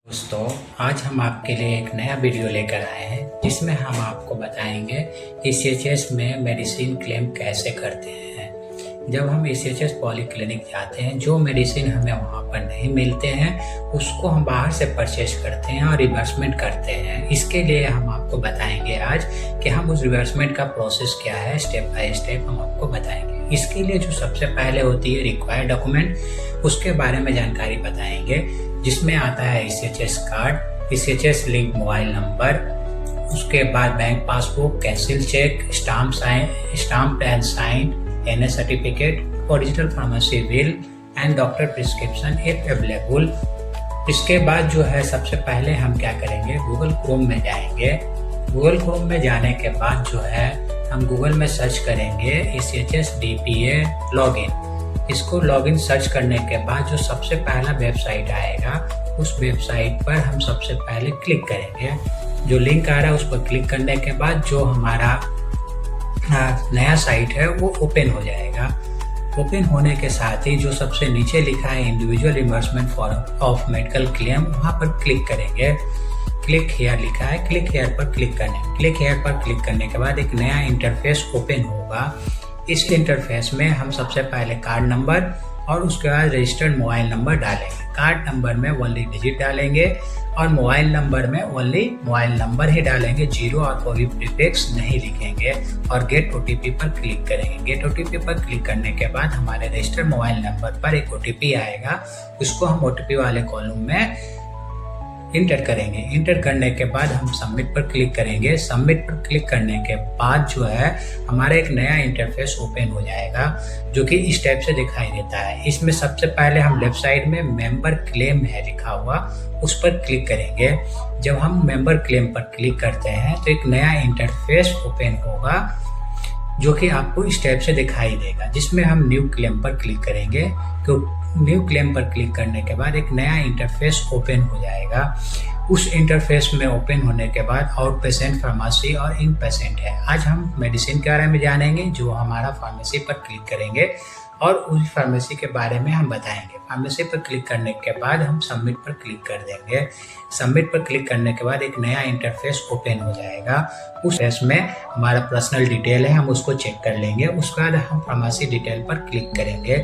दोस्तों, आज हम आपके लिए एक नया वीडियो लेकर आए हैं जिसमें हम आपको बताएंगे ECHS में मेडिसिन क्लेम कैसे करते हैं। जब हम ECHS पॉलीक्लिनिक जाते हैं, जो मेडिसिन हमें वहाँ पर नहीं मिलते हैं उसको हम बाहर से परचेज करते हैं और रिवर्समेंट करते हैं। इसके लिए हम आपको बताएंगे आज कि हम उस रिवर्समेंट का प्रोसेस क्या है, स्टेप बाय स्टेप हम आपको बताएंगे। इसके लिए जो सबसे पहले होती है रिक्वायर्ड डॉक्यूमेंट, उसके बारे में जानकारी बताएंगे, जिसमें आता है ECHS card, ECHS link mobile number, उसके बाद bank passbook, cancel cheque, stamp and sign, NA certificate, original pharmacy bill and doctor prescription if available. इसके बाद जो है सबसे पहले हम क्या करेंगे, गूगल क्रोम में जाएंगे। गूगल क्रोम में जाने के बाद जो है हम गूगल में सर्च करेंगे ECHS DPA लॉगिन। इसको लॉगिन सर्च करने के बाद जो सबसे पहला वेबसाइट आएगा, उस वेबसाइट पर हम सबसे पहले क्लिक करेंगे। जो लिंक आ रहा है उस पर क्लिक करने के बाद जो हमारा नया साइट है वो ओपन हो जाएगा। ओपन होने के साथ ही जो सबसे नीचे लिखा है individual reimbursement for of medical claim, वहाँ पर क्लिक करेंगे। क्लिक हेयर लिखा है, क्लिक हेयर पर क्लिक करने के बाद एक नया इंटरफेस ओपन होगा। इस इंटरफेस में हम सबसे पहले कार्ड नंबर और उसके बाद रजिस्टर्ड मोबाइल नंबर डालेंगे। कार्ड नंबर में ओनली डिजिट डालेंगे और मोबाइल नंबर में ओनली मोबाइल नंबर ही डालेंगे, जीरो और कोई प्रीफिक्स नहीं लिखेंगे। और गेट OTP पर क्लिक करेंगे। गेट OTP पर क्लिक करने के बाद हमारे रजिस्टर्ड मोबाइल नंबर पर एक OTP आएगा, उसको हम OTP वाले कॉलम में इंटर करेंगे। इंटर करने के बाद हम सबमिट पर क्लिक करेंगे। सबमिट पर क्लिक करने के बाद जो है हमारा एक नया इंटरफेस ओपन हो जाएगा, जो कि इस टाइप से दिखाई देता है। इसमें सबसे पहले हम लेफ्ट साइड में मेंबर क्लेम है लिखा हुआ, उस पर क्लिक करेंगे। जब हम मेंबर क्लेम पर क्लिक करते हैं तो एक नया इंटरफेस ओपन होगा, जो कि आपको इस टाइप से दिखाई देगा, जिसमें हम न्यू क्लेम पर क्लिक करेंगे। तो न्यू क्लेम पर क्लिक करने के बाद एक नया इंटरफेस ओपन हो जाएगा। उस इंटरफेस में ओपन होने के बाद आउट पेशेंट, फार्मेसी और इन पेशेंट है। आज हम मेडिसिन के बारे में जानेंगे, जो हमारा फार्मेसी पर क्लिक करेंगे और उस फार्मेसी के बारे में हम बताएंगे। फार्मेसी पर क्लिक करने के बाद हम सबमिट पर क्लिक कर देंगे। सबमिट पर क्लिक करने के बाद एक नया इंटरफेस ओपन हो जाएगा। उस फेस में हमारा पर्सनल डिटेल है, हम उसको चेक कर लेंगे। उसके बाद हम फार्मेसी डिटेल पर क्लिक करेंगे।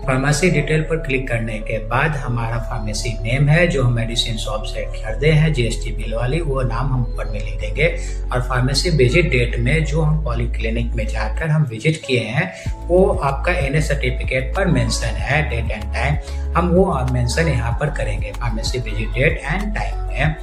फार्मेसी डिटेल पर क्लिक करने के बाद हमारा फार्मेसी नेम है, जो हम मेडिसिन शॉप से खरीदे हैं GST बिल वाली, वो नाम हम ऊपर में लिख देंगे। और फार्मेसी विजिट डेट में जो हम पॉलीक्लिनिक में जाकर हम विजिट किए हैं, वो आपका NA सर्टिफिकेट पर मेंशन है, डेट एंड टाइम, हम वो मेंशन यहाँ पर करेंगे pharmacy visit date and time में।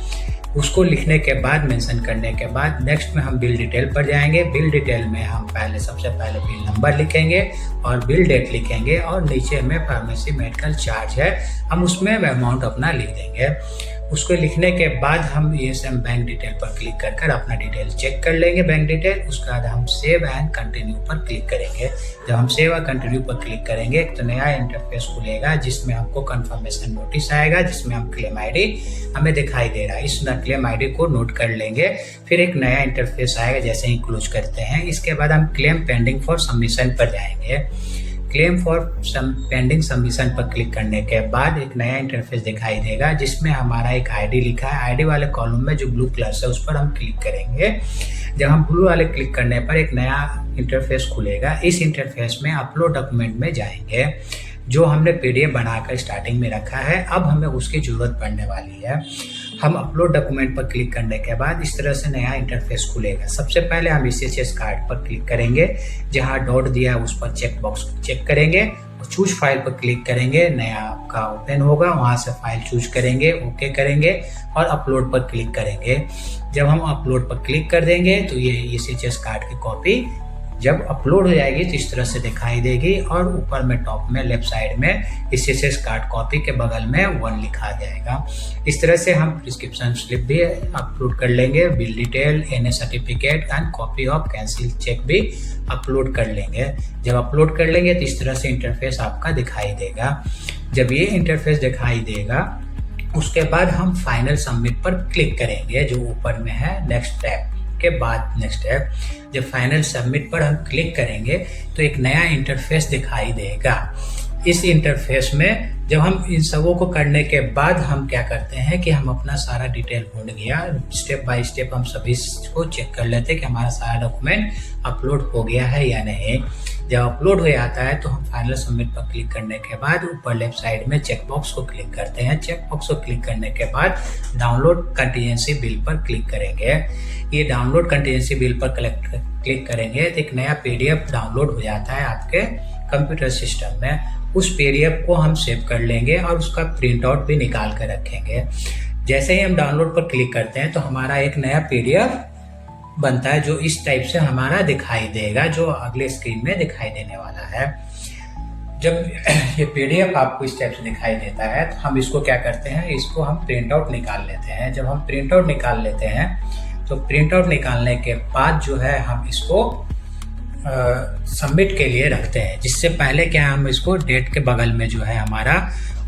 उसको लिखने के बाद, मेंशन करने के बाद नेक्स्ट में हम बिल डिटेल पर जाएंगे। बिल डिटेल में हम सबसे पहले बिल नंबर लिखेंगे और बिल डेट लिखेंगे और नीचे में फार्मेसी मेडिकल चार्ज है, हम उसमें अमाउंट अपना लिख देंगे। उसको लिखने के बाद हम ESM बैंक डिटेल पर क्लिक कर अपना डिटेल चेक कर लेंगे, बैंक डिटेल। उसके बाद हम सेव एंड कंटिन्यू पर क्लिक करेंगे। जब हम सेव और कंटिन्यू पर क्लिक करेंगे तो नया इंटरफेस खुलेगा, जिसमें हमको कंफर्मेशन नोटिस आएगा, जिसमें हम क्लेम ID हमें दिखाई दे रहा है। इस क्लेम ID को नोट कर लेंगे। फिर एक नया इंटरफेस आएगा जैसे ही क्लोज करते हैं। इसके बाद हम क्लेम पेंडिंग फॉर सबमिशन पर जाएंगे। क्लेम फॉर पेंडिंग सबमिशन पर क्लिक करने के बाद एक नया इंटरफेस दिखाई देगा, जिसमें हमारा एक ID लिखा है। ID वाले कॉलम में जो ब्लू कलर से, उस पर हम क्लिक करेंगे। जब हम ब्लू वाले क्लिक करने पर एक नया इंटरफेस खुलेगा। इस इंटरफेस में अपलोड डॉक्यूमेंट में जाएंगे, जो हमने PDF बनाकर स्टार्टिंग में रखा है, अब हमें उसकी ज़रूरत पड़ने वाली है। हम अपलोड डॉक्यूमेंट पर क्लिक करने के बाद इस तरह से नया इंटरफेस खुलेगा। सबसे पहले हम ECHS कार्ड पर क्लिक करेंगे, जहां डॉट दिया है उस पर चेक बॉक्स चेक करेंगे और चूज फाइल पर क्लिक करेंगे। नया आपका ओपन होगा, वहां से फाइल चूज करेंगे, ओके करेंगे और अपलोड पर क्लिक करेंगे। जब हम अपलोड पर क्लिक कर देंगे तो ये ECHS कार्ड की कॉपी जब अपलोड हो जाएगी तो इस तरह से दिखाई देगी और ऊपर में टॉप में लेफ्ट साइड में ECHS कार्ड कॉपी के बगल में 1 लिखा जाएगा। इस तरह से हम प्रिस्क्रिप्शन स्लिप भी अपलोड कर लेंगे, bill detail, NA certificate and copy of cancel cheque भी अपलोड कर लेंगे। जब अपलोड कर लेंगे तो इस तरह से इंटरफेस आपका दिखाई देगा। जब ये इंटरफेस दिखाई देगा, उसके बाद हम फाइनल सबमिट पर क्लिक करेंगे, जो ऊपर में है नेक्स्ट स्टेप के बाद। नेक्स्ट स्टेप जब फाइनल सबमिट पर हम क्लिक करेंगे तो एक नया इंटरफेस दिखाई देगा। इस इंटरफेस में जब हम इन सबों को करने के बाद हम क्या करते हैं कि हम अपना सारा डिटेल भूल गया, स्टेप बाय स्टेप हम सभी को चेक कर लेते हैं कि हमारा सारा डॉक्यूमेंट अपलोड हो गया है या नहीं। जब अपलोड हो जाता है तो हम फाइनल सबमिट पर क्लिक करने के बाद ऊपर लेफ्ट साइड में चेक बॉक्स को क्लिक करते हैं। चेक बॉक्स को क्लिक करने के बाद डाउनलोड कंटीजेंसी बिल पर क्लिक करेंगे। ये डाउनलोड कंटीजेंसी बिल पर क्लिक करेंगे तो एक नया PDF डाउनलोड हो जाता है आपके कंप्यूटर सिस्टम में। उस PDF को हम सेव कर लेंगे और उसका प्रिंट आउट भी निकाल कर रखेंगे। जैसे ही हम डाउनलोड पर क्लिक करते हैं तो हमारा एक नया PDF बनता है जो इस टाइप से हमारा दिखाई देगा, जो अगले स्क्रीन में दिखाई देने वाला है। जब ये PDF आपको इस टाइप से दिखाई देता है तो हम इसको क्या करते हैं, इसको हम प्रिंट आउट निकाल लेते हैं। जब हम प्रिंट आउट निकाल लेते हैं तो प्रिंट आउट निकालने के बाद जो है हम इसको सबमिट के लिए रखते हैं। जिससे पहले क्या हम इसको डेट के बगल में जो है हमारा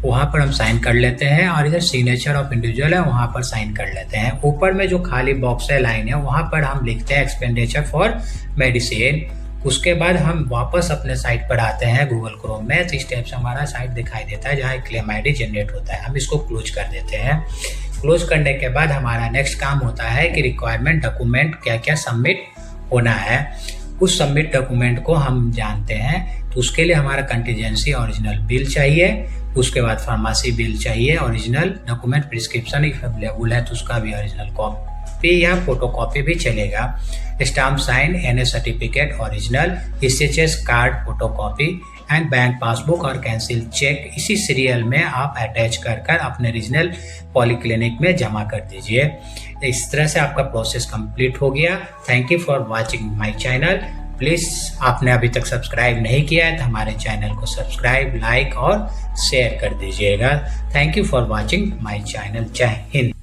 वहाँ पर हम साइन कर लेते हैं और इधर सिग्नेचर ऑफ इंडिविजुअल है वहाँ पर साइन कर लेते हैं। ऊपर में जो खाली बॉक्स है लाइन है वहाँ पर हम लिखते हैं एक्सपेंडिचर फॉर मेडिसिन। उसके बाद हम वापस अपने साइट पर आते हैं गूगल क्रोम में, तो इस टाइप से हमारा साइट दिखाई देता है जहाँ क्लेम ID जनरेट होता है। हम इसको क्लोज कर देते हैं। क्लोज करने के बाद हमारा नेक्स्ट काम होता है कि रिक्वायरमेंट डॉक्यूमेंट क्या क्या सबमिट होना है। उस सबमिट डॉक्यूमेंट को हम जानते हैं, तो उसके लिए हमारा कंटीजेंसी ओरिजिनल बिल चाहिए, उसके बाद फार्मेसी बिल चाहिए original, document prescription if available है तो उसका भी ओरिजिनल कॉपी या फोटो कॉपी भी चलेगा, stamp sign, NA certificate original, SHS card photo copy and bank passbook और कैंसिल चेक इसी सीरियल में आप अटैच कर अपने रीजनल पॉलीक्लिनिक में जमा कर दीजिए। इस तरह से आपका प्रोसेस कंप्लीट हो गया। Thank you for watching my channel. Please आपने अभी तक सब्सक्राइब नहीं किया है तो हमारे चैनल को सब्सक्राइब, लाइक और शेयर कर दीजिएगा। Thank you for watching my channel. जय हिंद।